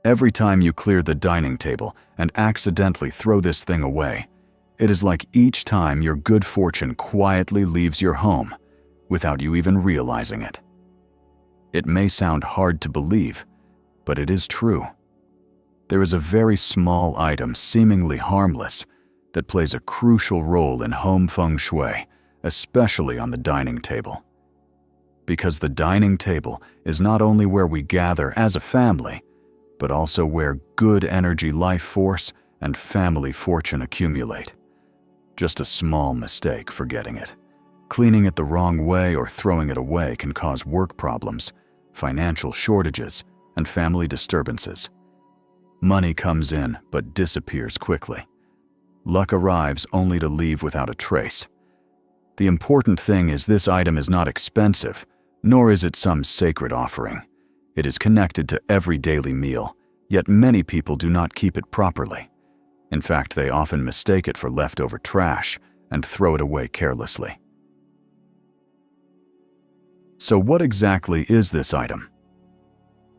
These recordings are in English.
Every time you clear the dining table and accidentally throw this thing away, it is like each time your good fortune quietly leaves your home without you even realizing it. It may sound hard to believe, but it is true. There is a very small item, seemingly harmless, that plays a crucial role in home feng shui, especially on the dining table. Because the dining table is not only where we gather as a family, but also where good energy, life force, and family fortune accumulate. Just a small mistake forgetting it. Cleaning it the wrong way or throwing it away can cause work problems, financial shortages, and family disturbances. Money comes in but disappears quickly. Luck arrives only to leave without a trace. The important thing is this item is not expensive, nor is it some sacred offering. It is connected to every daily meal, yet many people do not keep it properly. In fact, they often mistake it for leftover trash and throw it away carelessly. So what exactly is this item?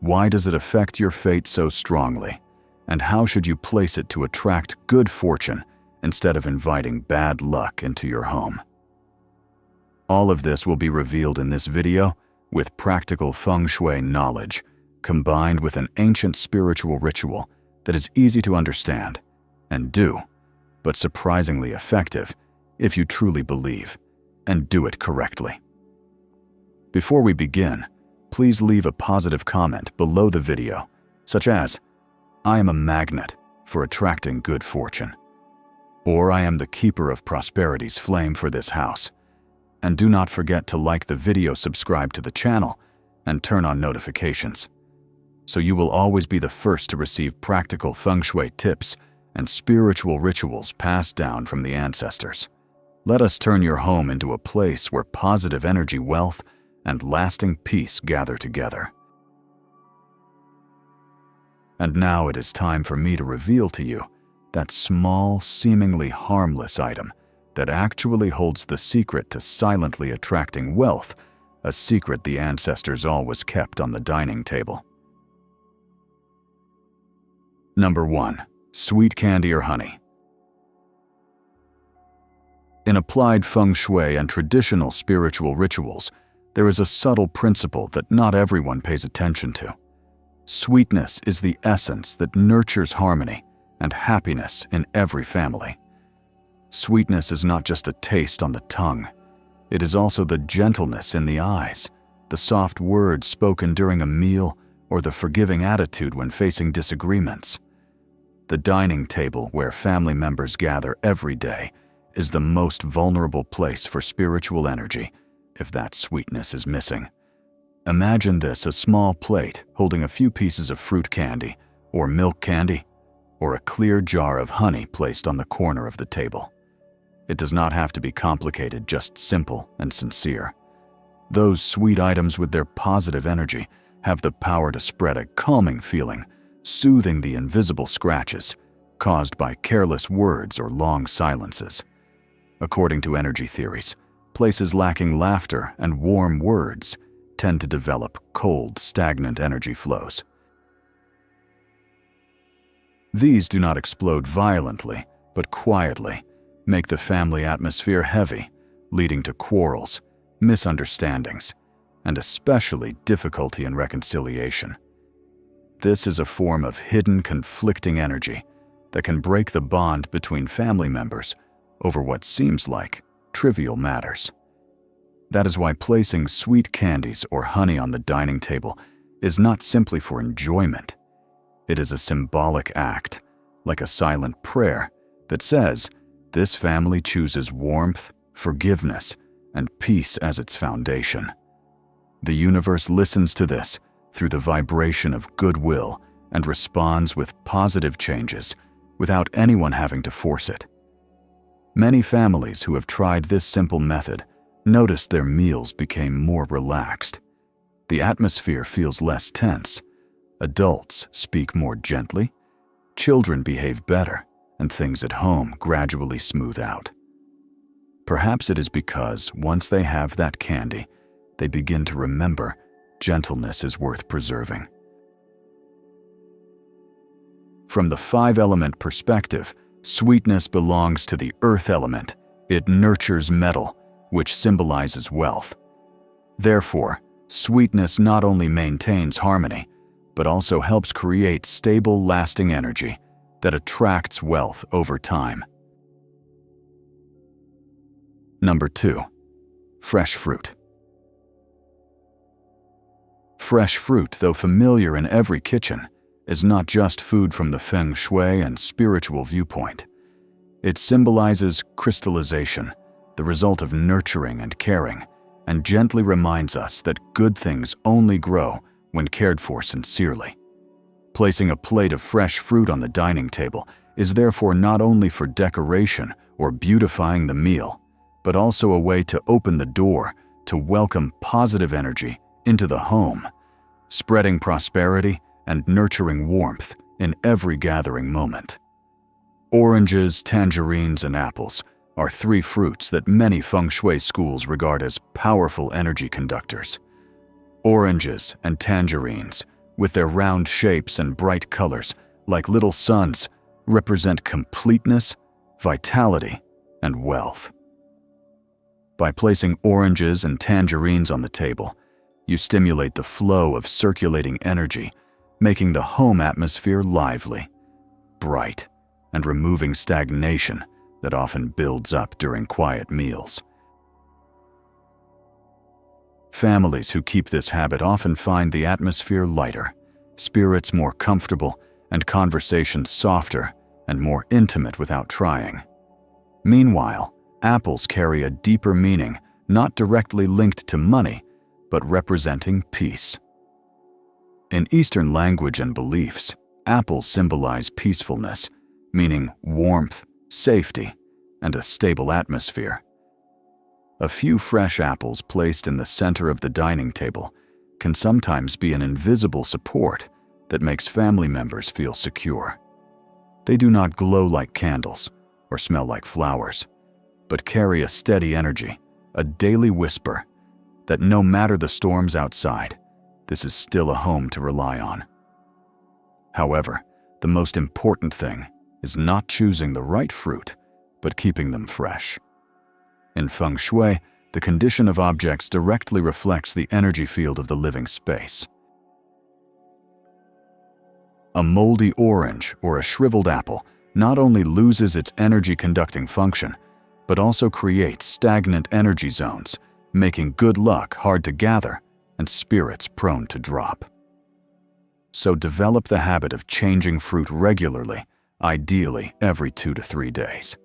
Why does it affect your fate so strongly? And how should you place it to attract good fortune instead of inviting bad luck into your home? All of this will be revealed in this video with practical feng shui knowledge combined with an ancient spiritual ritual that is easy to understand and do, but surprisingly effective if you truly believe and do it correctly. Before we begin, please leave a positive comment below the video, such as, "I am a magnet for attracting good fortune," or "I am the keeper of prosperity's flame for this house." And do not forget to like the video, subscribe to the channel, and turn on notifications, so you will always be the first to receive practical feng shui tips and spiritual rituals passed down from the ancestors. Let us turn your home into a place where positive energy, wealth, and lasting peace gather together. And now it is time for me to reveal to you that small, seemingly harmless item that actually holds the secret to silently attracting wealth, a secret the ancestors always kept on the dining table. Number 1. Sweet candy or honey. In applied feng shui and traditional spiritual rituals, there is a subtle principle that not everyone pays attention to. Sweetness is the essence that nurtures harmony and happiness in every family. Sweetness is not just a taste on the tongue. It is also the gentleness in the eyes, the soft words spoken during a meal, or the forgiving attitude when facing disagreements. The dining table, where family members gather every day, is the most vulnerable place for spiritual energy if that sweetness is missing. Imagine this: a small plate holding a few pieces of fruit candy, or milk candy, or a clear jar of honey placed on the corner of the table. It does not have to be complicated, just simple and sincere. Those sweet items with their positive energy have the power to spread a calming feeling, soothing the invisible scratches caused by careless words or long silences. According to energy theories, places lacking laughter and warm words tend to develop cold, stagnant energy flows. These do not explode violently, but quietly make the family atmosphere heavy, leading to quarrels, misunderstandings, and especially difficulty in reconciliation. This is a form of hidden, conflicting energy that can break the bond between family members over what seems like trivial matters. That is why placing sweet candies or honey on the dining table is not simply for enjoyment. It is a symbolic act, like a silent prayer that says, "This family chooses warmth, forgiveness, and peace as its foundation." The universe listens to this through the vibration of goodwill and responds with positive changes without anyone having to force it. Many families who have tried this simple method noticed their meals became more relaxed. The atmosphere feels less tense. Adults speak more gently. Children behave better, and things at home gradually smooth out. Perhaps it is because once they have that candy, they begin to remember gentleness is worth preserving. From the five-element perspective, sweetness belongs to the earth element. It nurtures metal, which symbolizes wealth. Therefore, sweetness not only maintains harmony, but also helps create stable, lasting energy that attracts wealth over time. Number 2. Fresh fruit. Fresh fruit, though familiar in every kitchen, is not just food from the Feng shui and spiritual viewpoint. It symbolizes crystallization, the result of nurturing and caring, and gently reminds us that good things only grow when cared for sincerely. Placing a plate of fresh fruit on the dining table is therefore not only for decoration or beautifying the meal, but also a way to open the door to welcome positive energy into the home, spreading prosperity and nurturing warmth in every gathering moment. Oranges, tangerines, and apples are three fruits that many feng shui schools regard as powerful energy conductors. Oranges and tangerines, with their round shapes and bright colors like little suns, represent completeness, vitality, and wealth. By placing oranges and tangerines on the table, you stimulate the flow of circulating energy, making the home atmosphere lively, bright, and removing stagnation that often builds up during quiet meals. Families who keep this habit often find the atmosphere lighter, spirits more comfortable, and conversations softer and more intimate without trying. Meanwhile, apples carry a deeper meaning, not directly linked to money, but representing peace. In Eastern language and beliefs, apples symbolize peacefulness, meaning warmth, safety, and a stable atmosphere. A few fresh apples placed in the center of the dining table can sometimes be an invisible support that makes family members feel secure. They do not glow like candles or smell like flowers, but carry a steady energy, a daily whisper that no matter the storms outside, this is still a home to rely on. However, the most important thing is not choosing the right fruit, but keeping them fresh. In Feng Shui, the condition of objects directly reflects the energy field of the living space. A moldy orange or a shriveled apple not only loses its energy-conducting function, but also creates stagnant energy zones, making good luck hard to gather and spirits prone to drop. So develop the habit of changing fruit regularly, ideally every 2 to 3 days.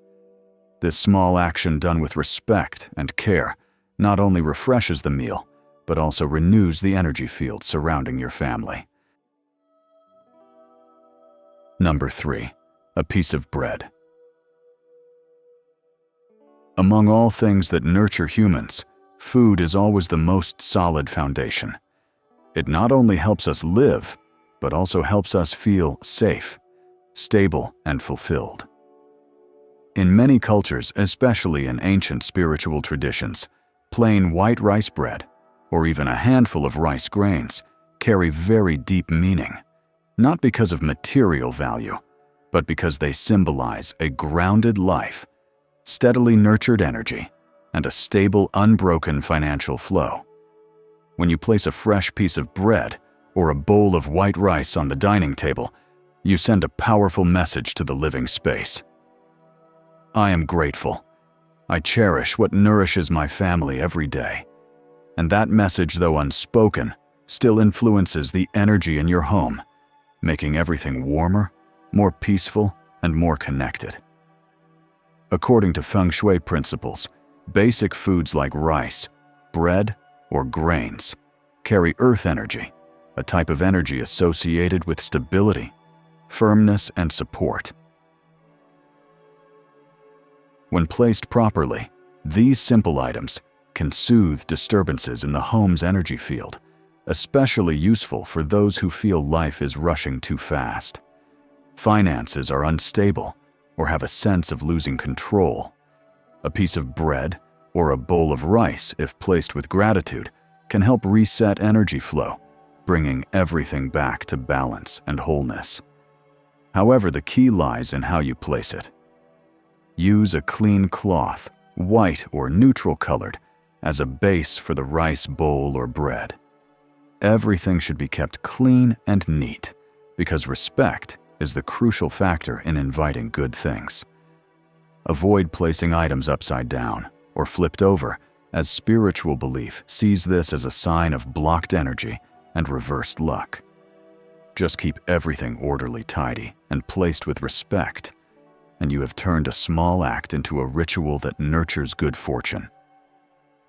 This small action done with respect and care not only refreshes the meal, but also renews the energy field surrounding your family. Number 3. A piece of bread. Among all things that nurture humans, food is always the most solid foundation. It not only helps us live, but also helps us feel safe, stable, and fulfilled. In many cultures, especially in ancient spiritual traditions, plain white rice bread, or even a handful of rice grains, carry very deep meaning, not because of material value, but because they symbolize a grounded life, steadily nurtured energy, and a stable, unbroken financial flow. When you place a fresh piece of bread or a bowl of white rice on the dining table, you send a powerful message to the living space. I am grateful. I cherish what nourishes my family every day. And that message, though unspoken, still influences the energy in your home, making everything warmer, more peaceful, and more connected. According to Feng Shui principles, basic foods like rice, bread, or grains carry earth energy, a type of energy associated with stability, firmness, and support. When placed properly, these simple items can soothe disturbances in the home's energy field, especially useful for those who feel life is rushing too fast. Finances are unstable or have a sense of losing control. A piece of bread or a bowl of rice, if placed with gratitude, can help reset energy flow, bringing everything back to balance and wholeness. However, the key lies in how you place it. Use a clean cloth, white or neutral colored, as a base for the rice bowl or bread. Everything should be kept clean and neat, because respect is the crucial factor in inviting good things. Avoid placing items upside down or flipped over, as spiritual belief sees this as a sign of blocked energy and reversed luck. Just keep everything orderly, tidy, and placed with respect, and you have turned a small act into a ritual that nurtures good fortune.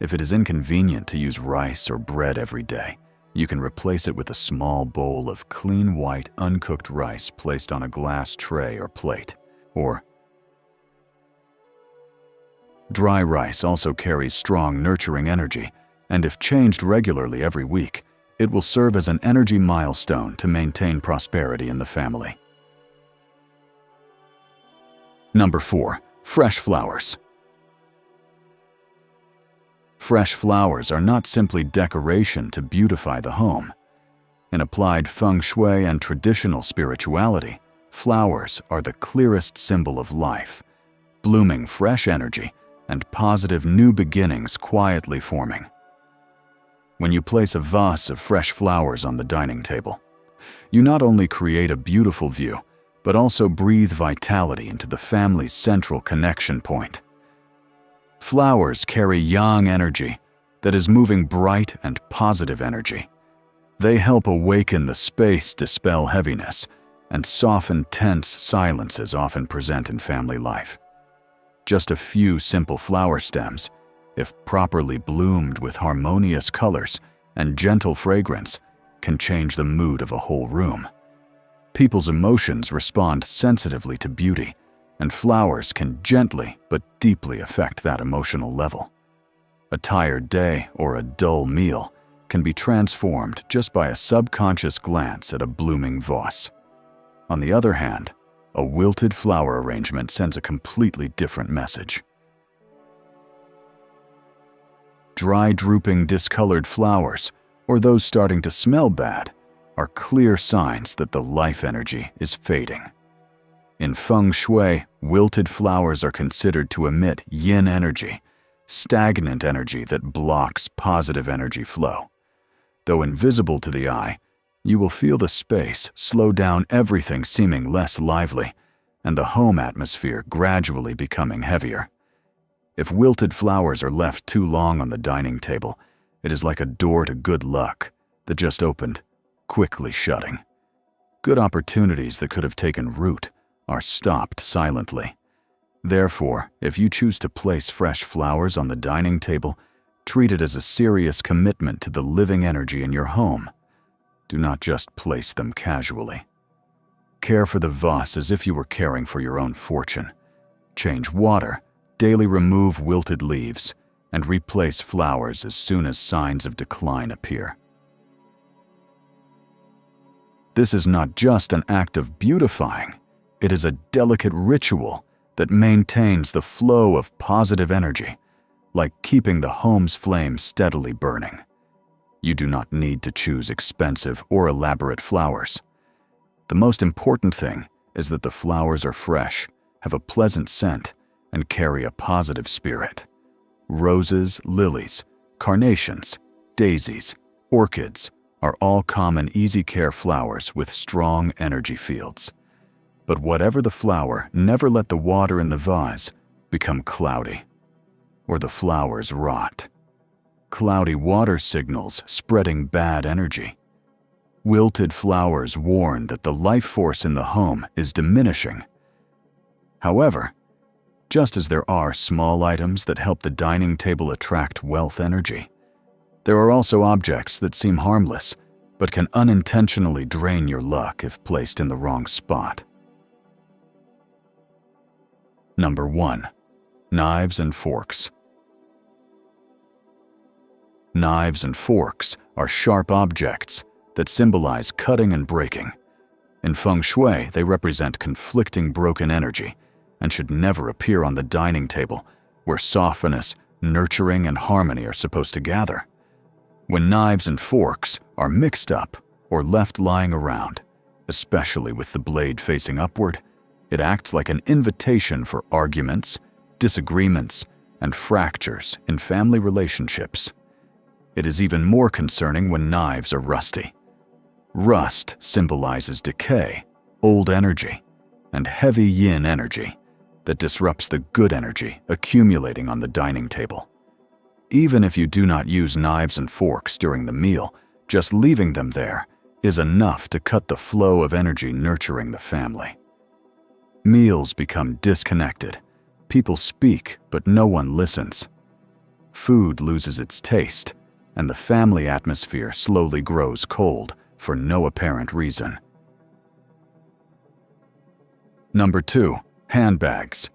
If it is inconvenient to use rice or bread every day, you can replace it with a small bowl of clean white uncooked rice placed on a glass tray or plate. Or dry rice also carries strong nurturing energy, and if changed regularly every week, it will serve as an energy milestone to maintain prosperity in the family. Number 4. Fresh flowers. Fresh flowers are not simply decoration to beautify the home. In applied feng shui and traditional spirituality, flowers are the clearest symbol of life, blooming fresh energy and positive new beginnings quietly forming. When you place a vase of fresh flowers on the dining table, you not only create a beautiful view, but also breathe vitality into the family's central connection point. Flowers carry yang energy that is moving bright and positive energy. They help awaken the space, dispel heaviness, and soften tense silences often present in family life. Just a few simple flower stems, if properly bloomed with harmonious colors and gentle fragrance, can change the mood of a whole room. People's emotions respond sensitively to beauty, and flowers can gently but deeply affect that emotional level. A tired day or a dull meal can be transformed just by a subconscious glance at a blooming vase. On the other hand, a wilted flower arrangement sends a completely different message. Dry, drooping, discolored flowers, or those starting to smell bad, are clear signs that the life energy is fading. In feng shui, wilted flowers are considered to emit yin energy, stagnant energy that blocks positive energy flow. Though invisible to the eye, you will feel the space slow down, everything seeming less lively, and the home atmosphere gradually becoming heavier. If wilted flowers are left too long on the dining table, it is like a door to good luck that just opened, quickly shutting. Good opportunities that could have taken root are stopped silently. Therefore, if you choose to place fresh flowers on the dining table, treat it as a serious commitment to the living energy in your home. Do not just place them casually. Care for the vase as if you were caring for your own fortune. Change water, daily remove wilted leaves, and replace flowers as soon as signs of decline appear. This is not just an act of beautifying, it is a delicate ritual that maintains the flow of positive energy, like keeping the home's flame steadily burning. You do not need to choose expensive or elaborate flowers. The most important thing is that the flowers are fresh, have a pleasant scent, and carry a positive spirit. Roses, lilies, carnations, daisies, orchids are all common easy care flowers with strong energy fields. But whatever the flower, never let the water in the vase become cloudy, or the flowers rot. Cloudy water signals spreading bad energy. Wilted flowers warn that the life force in the home is diminishing. However, just as there are small items that help the dining table attract wealth energy, there are also objects that seem harmless but can unintentionally drain your luck if placed in the wrong spot. Number 1. Knives and forks. Knives and forks are sharp objects that symbolize cutting and breaking. In feng shui, they represent conflicting broken energy and should never appear on the dining table, where softness, nurturing, and harmony are supposed to gather. When knives and forks are mixed up or left lying around, especially with the blade facing upward. It acts like an invitation for arguments, disagreements, and fractures in family relationships. It is even more concerning when knives are rusty. Rust symbolizes decay, old energy, and heavy yin energy that disrupts the good energy accumulating on the dining table. Even if you do not use knives and forks during the meal, just leaving them there is enough to cut the flow of energy nurturing the family. Meals become disconnected. People speak, but no one listens. Food loses its taste, and the family atmosphere slowly grows cold for no apparent reason. Number 2. Handbags.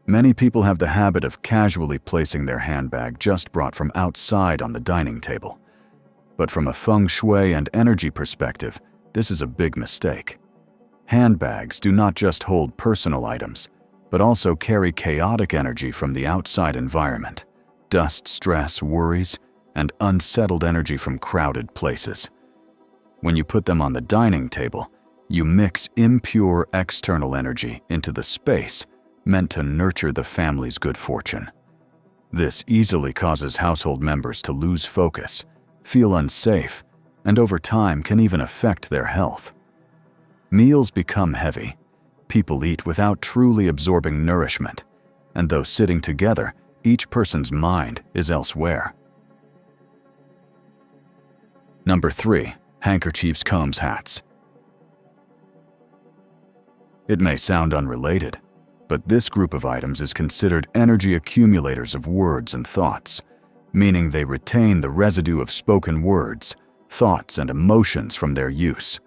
Many people have the habit of casually placing their handbag just brought from outside on the dining table. But from a feng shui and energy perspective, this is a big mistake. Handbags do not just hold personal items, but also carry chaotic energy from the outside environment, dust, stress, worries, and unsettled energy from crowded places. When you put them on the dining table, you mix impure external energy into the space meant to nurture the family's good fortune. This easily causes household members to lose focus, feel unsafe, and over time can even affect their health. Meals become heavy. People eat without truly absorbing nourishment, and though sitting together, each person's mind is elsewhere. Number 3. Handkerchiefs, combs, hats. It may sound unrelated, but this group of items is considered energy accumulators of words and thoughts, meaning they retain the residue of spoken words, thoughts, and emotions from their use.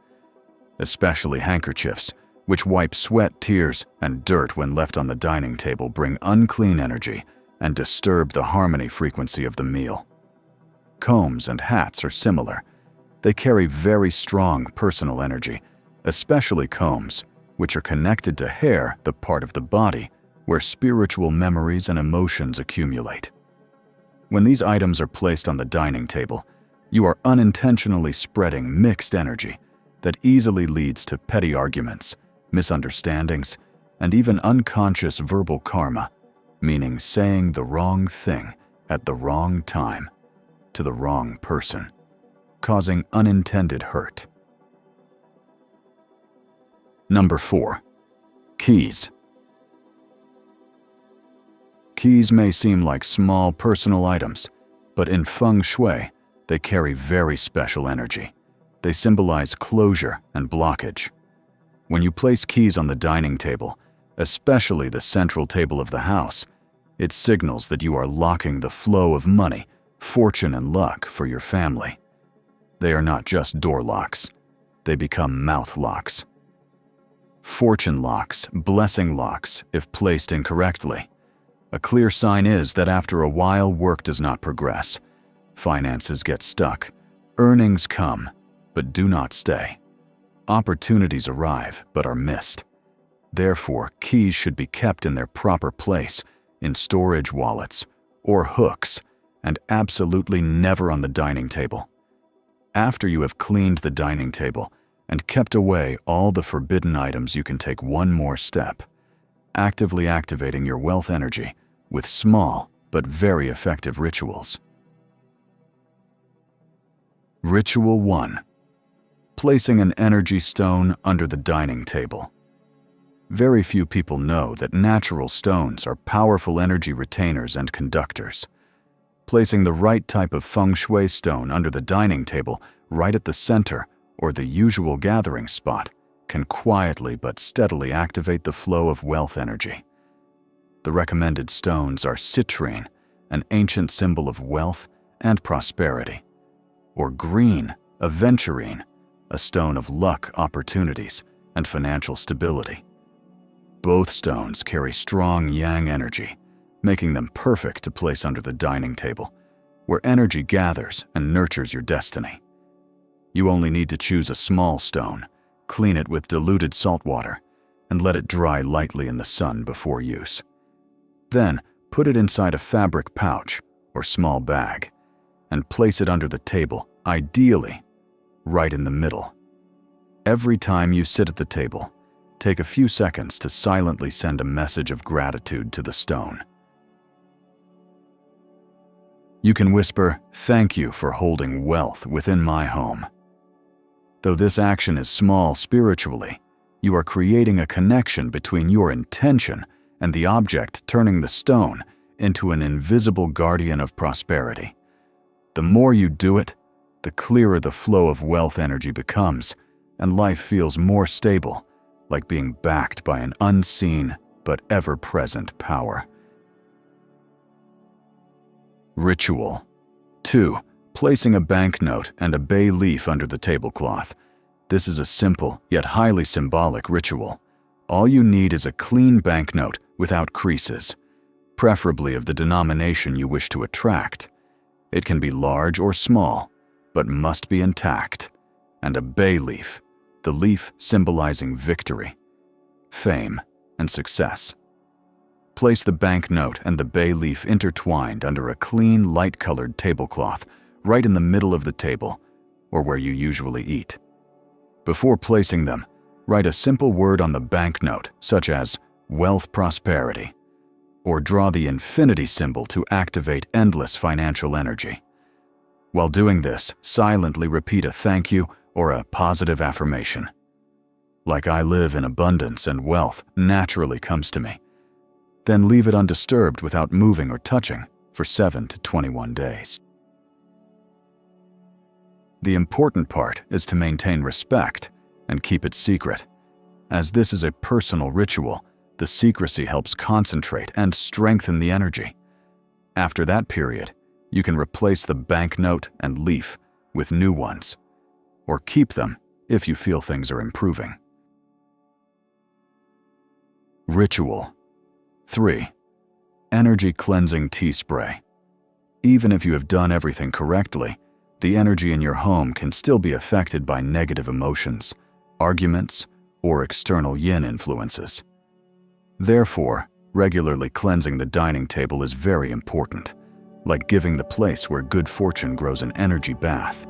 Especially handkerchiefs, which wipe sweat, tears, and dirt when left on the dining table, bring unclean energy and disturb the harmony frequency of the meal. Combs and hats are similar. They carry very strong personal energy, especially combs, which are connected to hair, the part of the body where spiritual memories and emotions accumulate. When these items are placed on the dining table, you are unintentionally spreading mixed energy that easily leads to petty arguments, misunderstandings, and even unconscious verbal karma, meaning saying the wrong thing at the wrong time to the wrong person, causing unintended hurt. Number 4. Keys. Keys may seem like small personal items, but in feng shui, they carry very special energy. They symbolize closure and blockage. When you place keys on the dining table, especially the central table of the house, it signals that you are locking the flow of money, fortune, and luck for your family. They are not just door locks. They become mouth locks. Fortune locks, blessing locks, if placed incorrectly. A clear sign is that after a while work does not progress. Finances get stuck. Earnings come, but do not stay. Opportunities arrive, but are missed. Therefore, keys should be kept in their proper place, in storage wallets or hooks, and absolutely never on the dining table. After you have cleaned the dining table and kept away all the forbidden items, you can take one more step, actively activating your wealth energy with small but very effective rituals. Ritual 1. Placing an energy stone under the dining table. Very few people know that natural stones are powerful energy retainers and conductors. Placing the right type of feng shui stone under the dining table, right at the center or the usual gathering spot, can quietly but steadily activate the flow of wealth energy. The recommended stones are citrine, an ancient symbol of wealth and prosperity, or green, aventurine, a stone of luck, opportunities, and financial stability. Both stones carry strong yang energy, making them perfect to place under the dining table, where energy gathers and nurtures your destiny. You only need to choose a small stone, clean it with diluted salt water, and let it dry lightly in the sun before use. Then, put it inside a fabric pouch or small bag, and place it under the table, ideally right in the middle. Every time you sit at the table, take a few seconds to silently send a message of gratitude to the stone. You can whisper, "Thank you for holding wealth within my home." Though this action is small spiritually, you are creating a connection between your intention and the object, turning the stone into an invisible guardian of prosperity. The more you do it, the clearer the flow of wealth energy becomes, and life feels more stable, like being backed by an unseen but ever-present power. Ritual 2. Placing a banknote and a bay leaf under the tablecloth. This is a simple yet highly symbolic ritual. All you need is a clean banknote without creases, preferably of the denomination you wish to attract. It can be large or small, but must be intact. And a bay leaf, the leaf symbolizing victory, fame, and success. Place the banknote and the bay leaf intertwined under a clean, light-colored tablecloth right in the middle of the table, or where you usually eat. Before placing them, write a simple word on the banknote, such as "wealth prosperity," or draw the infinity symbol to activate endless financial energy. While doing this, silently repeat a thank you or a positive affirmation. Like "I live in abundance and wealth naturally comes to me." Then leave it undisturbed without moving or touching for 7 to 21 days. The important part is to maintain respect and keep it secret. As this is a personal ritual, the secrecy helps concentrate and strengthen the energy. After that period, you can replace the banknote and leaf with new ones, or keep them if you feel things are improving. Ritual 3. Energy cleansing tea spray. Even if you have done everything correctly, the energy in your home can still be affected by negative emotions, arguments, or external yin influences. Therefore, regularly cleansing the dining table is very important, like giving the place where good fortune grows an energy bath.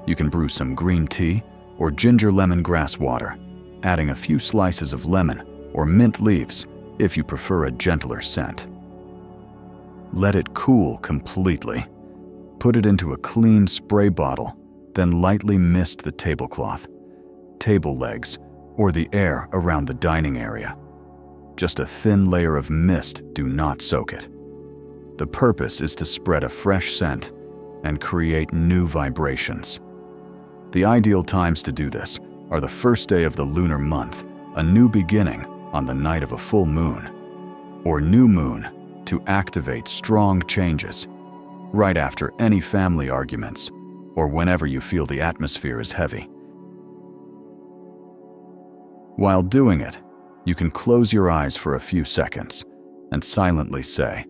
You can brew some green tea or ginger lemongrass water, adding a few slices of lemon or mint leaves if you prefer a gentler scent. Let it cool completely. Put it into a clean spray bottle, then lightly mist the tablecloth, table legs, or the air around the dining area. Just a thin layer of mist, do not soak it. The purpose is to spread a fresh scent and create new vibrations. The ideal times to do this are the first day of the lunar month, a new beginning on the night of a full moon, or new moon to activate strong changes, right after any family arguments, or whenever you feel the atmosphere is heavy. While doing it, you can close your eyes for a few seconds and silently say,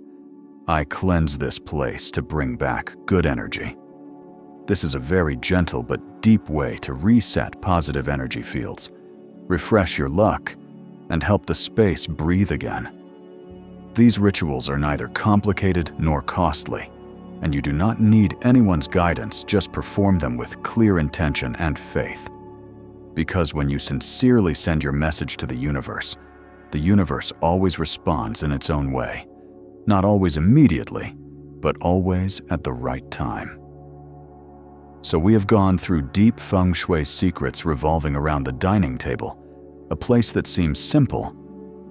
"I cleanse this place to bring back good energy." This is a very gentle but deep way to reset positive energy fields, refresh your luck, and help the space breathe again. These rituals are neither complicated nor costly, and you do not need anyone's guidance, just perform them with clear intention and faith. Because when you sincerely send your message to the universe always responds in its own way. Not always immediately, but always at the right time. So we have gone through deep Feng Shui secrets revolving around the dining table, a place that seems simple,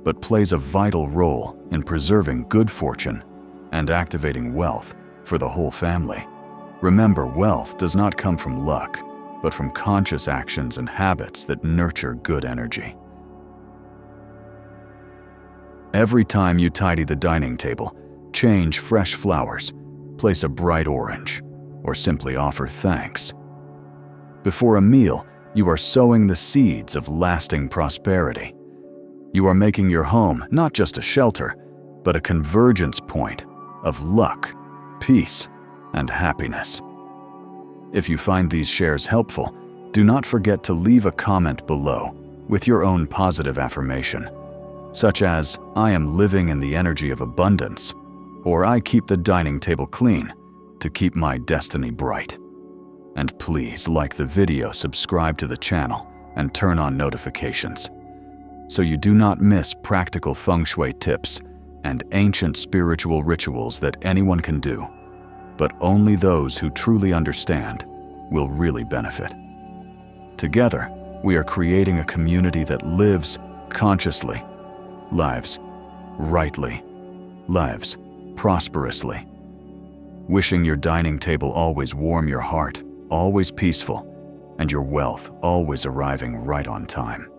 but plays a vital role in preserving good fortune and activating wealth for the whole family. Remember, wealth does not come from luck, but from conscious actions and habits that nurture good energy. Every time you tidy the dining table, change fresh flowers, place a bright orange, or simply offer thanks. Before a meal, you are sowing the seeds of lasting prosperity. You are making your home not just a shelter, but a convergence point of luck, peace, and happiness. If you find these shares helpful, do not forget to leave a comment below with your own positive affirmation, such as, "I am living in the energy of abundance," or "I keep the dining table clean to keep my destiny bright." And please like the video, subscribe to the channel, and turn on notifications, so you do not miss practical feng shui tips and ancient spiritual rituals that anyone can do, but only those who truly understand will really benefit. Together, we are creating a community that lives consciously, lives rightly, lives prosperously. Wishing your dining table always warm, your heart always peaceful, and your wealth always arriving right on time.